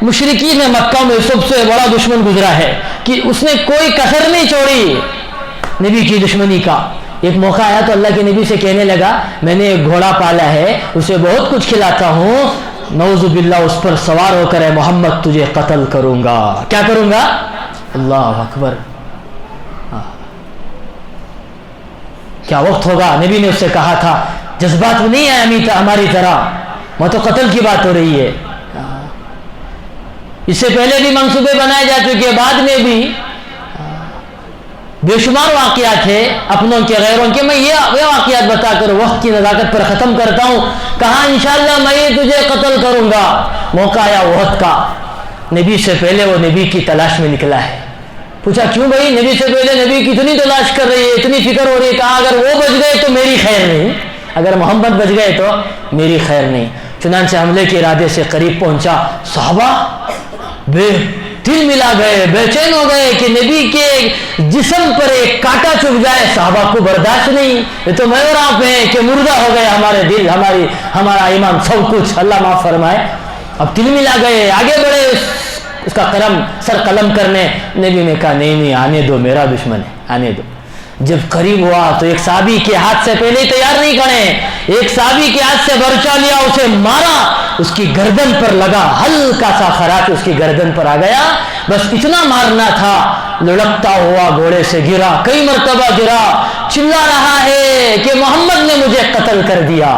مشرکین مکہ میں سب سے بڑا دشمن گزرا ہے کہ اس نے کوئی کسر نہیں چھوڑی نبی کی دشمنی کا. ایک موقع آیا تو اللہ کے نبی سے کہنے لگا میں نے ایک گھوڑا پالا ہے، اسے بہت کچھ کھلاتا ہوں، نعوذ باللہ اس پر سوار ہو کر اے محمد تجھے قتل کروں گا. کیا کروں گا؟ اللہ اکبر. کیا وقت ہوگا. نبی نے اس سے کہا تھا جذبات میں نہیں ہے ہماری طرح، وہ تو قتل کی بات ہو رہی ہے. اس سے پہلے بھی منصوبے بنائے جا چکے، بعد میں بھی بے شمار واقعات ہیں اپنوں کے غیروں کے. میں یہ واقعات بتا کر وقت کی نزاکت پر ختم کرتا ہوں. کہا انشاءاللہ میں تجھے قتل کروں گا. موقع آیا احد کا. نبی سے پہلے وہ نبی کی تلاش میں نکلا ہے. پوچھا کیوں بھائی؟ نبی سے پہلے نبی کی اتنی تلاش کر رہی ہے، اتنی فکر ہو رہی ہے. کہا اگر وہ بچ گئے تو میری خیر نہیں، اگر محمد بچ گئے تو میری خیر نہیں. چنانچہ حملے کے ارادے سے قریب پہنچا. صحابہ دل ملا گئے، بے چین ہو گئے کہ نبی کے جسم پر ایک کانٹا چبھ جائے. صحابہ کو برداشت نہیں. یہ تو میں اور آپ ہیں کہ مردہ ہو گئے ہمارے دل، ہمارا ایمان، سب کچھ. اللہ معاف فرمائے. اب دل ملا گئے، آگے بڑھے اس کا سر قلم کرنے. نبی نے کہا نہیں آنے دو، میرا دشمن ہے، آنے دو. جب قریب ہوا تو ایک صحابی کے ہاتھ سے پہلے ہی تیار نہیں کھڑے، ایک صحابی کے ہاتھ سے برچا لیا، اسے مارا، اس کی گردن پر لگا، ہلکا سا خراش اس کی گردن پر آ گیا. بس اتنا مارنا تھا. لڑکتا ہوا گھوڑے سے گرا، کئی مرتبہ گرا، چلا رہا ہے کہ محمد نے مجھے قتل کر دیا.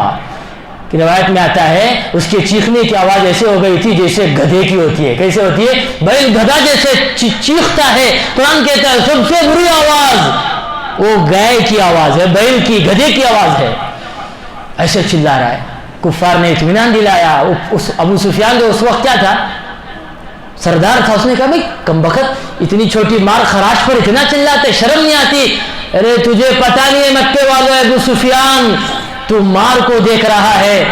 کہ روایت میں آتا ہے اس کے چیخنے کی آواز ایسے ہو گئی تھی جیسے گدھے کی ہوتی ہے. کیسے ہوتی ہے؟ بیل گدھا جیسے چیختا ہے. قرآن کہتا ہے سب سے بری آواز وہ گائے کی آواز ہے، بیل کی، گدھے کی آواز ہے. ایسے چلا رہا ہے. کفار نے اطمینان دلایا. ابو سفیان جو اس وقت کیا تھا؟ سردار تھا. اس نے کہا بھائی کم بخت اتنی چھوٹی مار خراش پر اتنا چلاتے، شرم نہیں آتی؟ ارے تجھے پتہ نہیں ہے مکے والے ابو سفیان، تو مار کو دیکھ رہا ہے،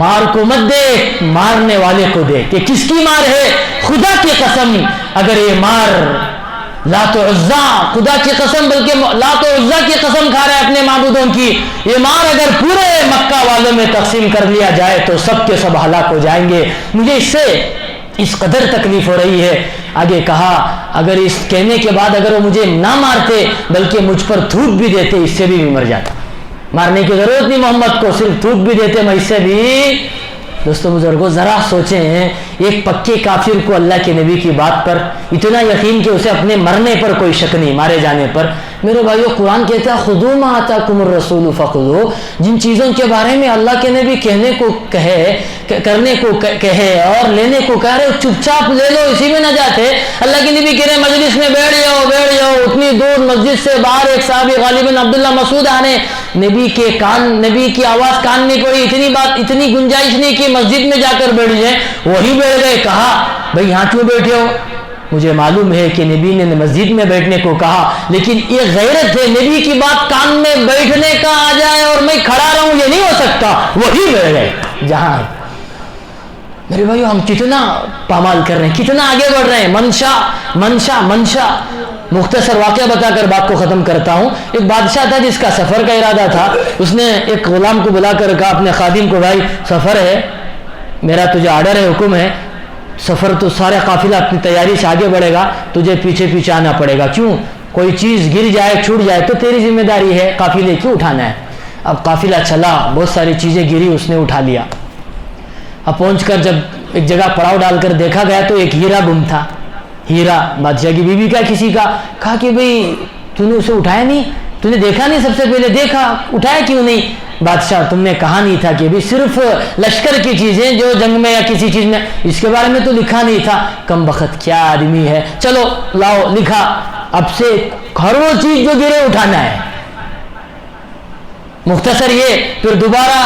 مار کو مت دیکھ، مارنے والے کو دیکھ کہ کس کی مار ہے. خدا کی قسم اگر یہ مار لات و عزا، خدا کی قسم، بلکہ لات و عزا کی قسم کھا رہا ہے اپنے معبودوں کی، یہ مار اگر پورے مکہ والوں میں تقسیم کر لیا جائے تو سب کے سب ہلاک ہو جائیں گے. مجھے اس سے اس قدر تکلیف ہو رہی ہے. آگے کہا اگر اس کہنے کے بعد اگر وہ مجھے نہ مارتے بلکہ مجھ پر تھوک بھی دیتے، اس سے بھی مر جاتا. مارنے کی ضرورت نہیں محمد کو، صرف تھوک بھی دیتے میں اس سے بھی. دوستو بزرگوں ذرا سوچیں، ایک پکے کافر کو اللہ کے نبی کی بات پر اتنا یقین کہ اسے اپنے مرنے پر کوئی شک نہیں، مارے جانے پر. میرے بھائیو قرآن کہتا ہے خذوا ما آتاکم الرسول فخذوہ. جن چیزوں کے بارے میں اللہ کے نبی کہنے کو کہے، کرنے کو کہے اور لینے کو کہہ رہے چپ چاپ لے لو، اسی میں نہ جاتے. اللہ کے نبی کہہ رہے مجلس میں بیٹھ جاؤ. اتنی دور مسجد سے باہر ایک صحابی غالباً عبداللہ مسعود آنے، نبی کی آواز کان میں پڑی، اتنی گنجائش نہیں کہ مسجد میں جا کر بیٹھ جائیں، وہی بیٹھ گئے. کہا بھائی یہاں کیوں بیٹھے ہو؟ مجھے معلوم ہے کہ نبی نے مسجد میں بیٹھنے کو کہا، لیکن یہ غیرت ہے، نبی کی بات کان میں بیٹھنے کا آ جائے اور میں کھڑا رہوں، یہ نہیں ہو سکتا. وہی بیٹھ گئے جہاں. میرے بھائیو ہم کتنا پامال کر رہے ہیں، کتنا آگے بڑھ رہے ہیں. منشا. مختصر واقعہ بتا کر بات کو ختم کرتا ہوں. ایک بادشاہ تھا جس کا سفر کا ارادہ تھا. اس نے ایک غلام کو بلا کر کہا اپنے خادم کو، بھائی سفر ہے، میرا تجھے آرڈر ہے، حکم ہے، سفر تو سارے قافلہ اپنی تیاری سے آگے بڑھے گا، تجھے پیچھے آنا پڑے گا. کیوں؟ کوئی چیز گر جائے، چھوٹ جائے تو تیری ذمہ داری ہے، قافلے کیوں اٹھانا ہے. اب قافلہ چلا، بہت ساری چیزیں گری، اس نے اٹھا لیا. اب پہنچ کر جب ایک جگہ پڑاؤ ڈال کر دیکھا گیا تو ایک ہیرا گم تھا. ہیرا بادشاہ کی بیوی کا، کسی کا. کہا کہ بھئی تو نے اسے اٹھایا نہیں، تو نے دیکھا نہیں؟ سب سے پہلے دیکھا، اٹھایا کیوں نہیں؟ بادشاہ تم نے کہا نہیں تھا کہ بھی صرف لشکر کی چیزیں جو جنگ میں یا کسی چیز میں، اس کے بارے میں تو لکھا نہیں تھا؟ کم بخت کیا آدمی ہے، چلو لاؤ لکھا، اب سے ہر وہ چیز جو گرے اٹھانا ہے۔ مختصر یہ، پھر دوبارہ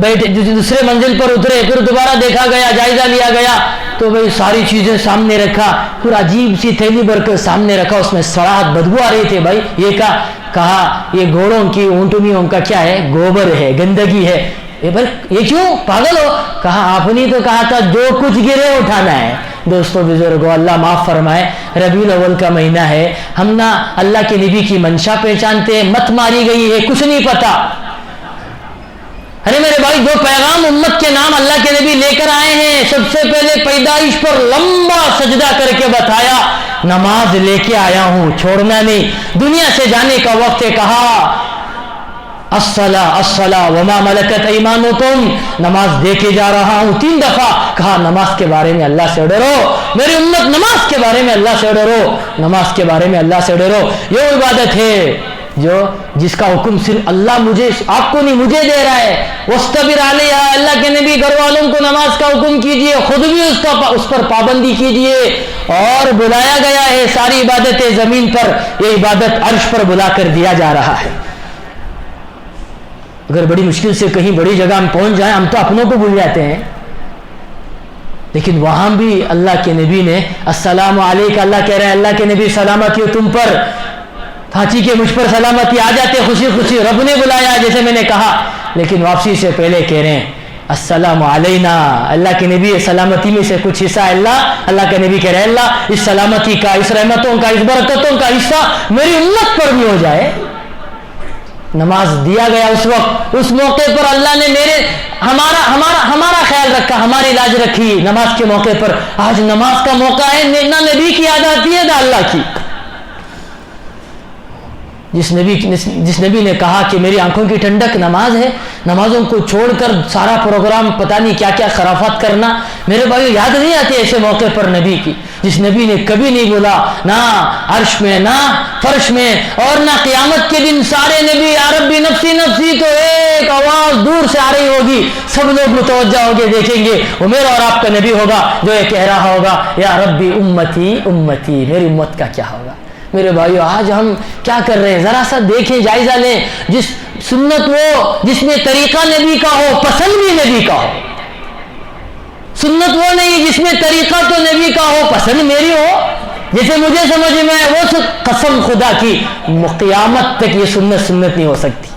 بیٹھے دوسرے منزل پر اترے، پھر دوبارہ دیکھا گیا، جائزہ لیا گیا، تو بھئی ساری چیزیں سامنے رکھا، پھر عجیب سی تھیلی بھر کر سامنے رکھا، اس میں سڑاہٹ بدبو آ رہی تھی۔ بھائی یہ کہا یہ گھوڑوں کی اونٹنیوں کا کیا ہے؟ گوبر ہے، گندگی ہے۔ یہ کیوں پاگل ہو؟ کہا آپ نے تو کہا تھا جو کچھ گرے اٹھانا ہے۔ دوستو بزرگو، اللہ معاف فرمائے، ربیع الاول کا مہینہ ہے، ہم نہ اللہ کے نبی کی منشا پہچانتے، مت ماری گئی ہے، کچھ نہیں پتا۔ ارے میرے بھائی، جو پیغام امت کے نام اللہ کے نبی لے کر آئے ہیں، سب سے پہلے پیدائش پر لمبا سجدہ کر کے بتایا، نماز لے کے آیا ہوں، چھوڑنا نہیں، دنیا سے جانے کا وقت ہے، کہا الصلاۃ الصلاۃ وما ملکت ایمانکم، نماز دے کے جا رہا ہوں 3 دفعہ، کہا نماز کے بارے میں اللہ سے ڈرو، میری امت نماز کے بارے میں اللہ سے ڈرو، نماز کے بارے میں اللہ سے ڈرو۔ یہ عبادت ہے جس کا حکم صرف اللہ مجھے، آپ کو نہیں، مجھے دے رہا ہے۔ وَاسْتَبِرْ عَلَيْهَا، اللہ کے نبی گھر والوں کو نماز کا حکم کیجئے، خود بھی اس پر پابندی کیجئے، اور بلایا گیا ہے ساری عبادتیں زمین پر، یہ عبادت عرش پر بلا کر دیا جا رہا ہے۔ اگر بڑی مشکل سے کہیں بڑی جگہ ہم پہنچ جائیں، ہم تو اپنوں کو بھول جاتے ہیں، لیکن وہاں بھی اللہ کے نبی نے السلام علیکہ، اللہ کہہ رہے ہیں اللہ کے نبی سلامتی ہو تم پر، پھانسی کے مجھ پر سلامتی آ جاتے خوشی خوشی، رب نے بلایا جیسے میں نے کہا، لیکن واپسی سے پہلے کہہ رہے ہیں السلام علینا، اللہ کے نبی سلامتی میں سے کچھ حصہ اللہ کے نبی کہہ رہے ہیں اللہ اس سلامتی کا، اس رحمتوں کا، اس برکتوں کا حصہ میری امت پر بھی ہو جائے۔ نماز دیا گیا اس وقت، اس موقع پر اللہ نے ہمارا خیال رکھا، ہماری لاج رکھی نماز کے موقع پر۔ آج نماز کا موقع ہے، نہ نبی کی یاد آتی ہے نہ اللہ کی۔ جس نبی نے کہا کہ میری آنکھوں کی ٹھنڈک نماز ہے، نمازوں کو چھوڑ کر سارا پروگرام پتہ نہیں کیا کیا خرافات کرنا، میرے بھائیو یاد نہیں آتی ایسے موقع پر نبی کی؟ جس نبی نے کبھی نہیں بولا، نہ عرش میں نہ فرش میں اور نہ قیامت کے دن سارے نبی یا ربی نفسی نفسی، تو ایک آواز دور سے آ رہی ہوگی، سب لوگ متوجہ ہو کے دیکھیں گے، وہ میرا اور آپ کا نبی ہوگا جو یہ کہہ رہا ہوگا یا ربی امتی امتی، میری امت کا کیا ہوگا؟ میرے بھائیو آج ہم کیا کر رہے ہیں؟ ذرا سا دیکھیں، جائزہ لیں۔ جس سنت وہ جس میں طریقہ نبی کا ہو، پسند بھی نبی کا ہو، سنت وہ نہیں جس میں طریقہ تو نبی کا ہو، پسند میری ہو، جیسے مجھے سمجھ میں ہے وہ قسم خدا کی قیامت تک یہ سنت نہیں ہو سکتی،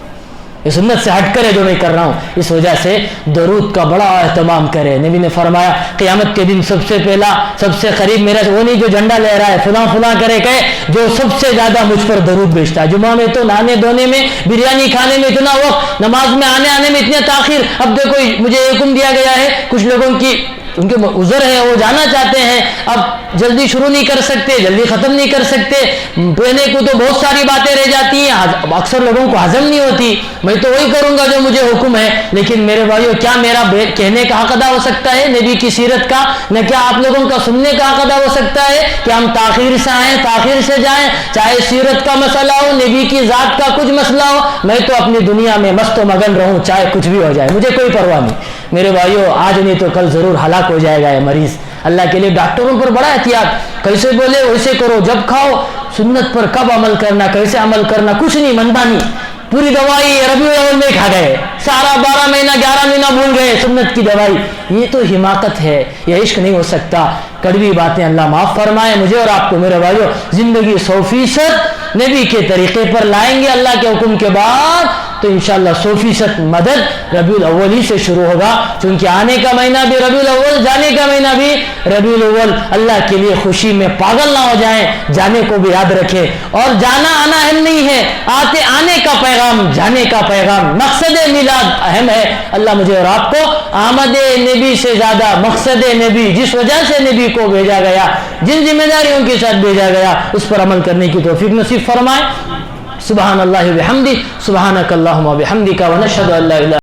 یہ سنت سے ہٹ کر ہے جو میں کر رہا ہوں۔ اس وجہ سے درود کا بڑا اہتمام کرے۔ نبی نے فرمایا قیامت کے دن سب سے پہلا، سب سے قریب میرا وہ نہیں جو جھنڈا لے رہا ہے فلاں کرے کہ جو سب سے زیادہ مجھ پر درود بھیجتا ہے۔ جمعہ میں تو نہانے دھونے میں، بریانی کھانے میں اتنا وقت، نماز میں آنے میں اتنے تاخیر۔ اب دیکھو مجھے حکم دیا گیا ہے، کچھ لوگوں کی ان کے عذر ہے، وہ جانا چاہتے ہیں، اب جلدی شروع نہیں کر سکتے، جلدی ختم نہیں کر سکتے، پہنے کو تو بہت ساری باتیں رہ جاتی ہیں، اکثر لوگوں کو ہضم نہیں ہوتی۔ میں تو وہی کروں گا جو مجھے حکم ہے، لیکن میرے بھائیو کیا میرا کہنے کا حق ادا ہو سکتا ہے نبی کی سیرت کا؟ نہ کیا آپ لوگوں کا سننے کا حق ادا ہو سکتا ہے کہ ہم تاخیر سے آئیں، تاخیر سے جائیں، چاہے سیرت کا مسئلہ ہو، نبی کی ذات کا کچھ مسئلہ ہو، میں تو اپنی دنیا میں مست و مگن رہوں، چاہے کچھ بھی ہو جائے، مجھے کوئی پرواہ نہیں۔ میرے بھائیو آج نہیں تو کل ضرور ہلاک ہو جائے گا یہ مریض۔ اللہ کے لیے ڈاکٹروں پر بڑا احتیاط، کیسے بولے ویسے کرو، جب کھاؤ، سنت پر کب عمل کرنا، کیسے عمل کرنا، کچھ نہیں، منمانی پوری دوائی ربیع الاول میں کھا گئے، سارا 12 مہینہ 11 مہینہ بھول گئے سنت کی دوائی۔ یہ تو حماقت ہے، یہ عشق نہیں ہو سکتا۔ کڑوی باتیں اللہ معاف فرمائے مجھے اور آپ کو۔ میرے بھائیو زندگی 100% نبی کے طریقے پر لائیں گے اللہ کے حکم کے بعد تو انشاءاللہ 100% مدد ربیع الاول ہی سے شروع ہوگا، چونکہ آنے کا مہینہ بھی ربیع الاول، جانے کا مہینہ بھی ربیع الاول۔ اللہ کے لیے خوشی میں پاگل نہ ہو جائیں، جانے کو بھی یاد رکھیں، اور جانا آنا اہم نہیں ہے، آنے کا پیغام، جانے کا پیغام، مقصد میلاد اہم ہے۔ اللہ مجھے اور آپ کو آمد نبی سے زیادہ مقصد نبی، جس وجہ سے نبی کو بھیجا گیا، جن ذمہ داریوں کے ساتھ بھیجا گیا، اس پر عمل کرنے کی توفیق نصیب فرمائے۔ سبحان اللہ و بحمدہ، سبحانک اللہم و بحمدک، ونشہد ان لا الہ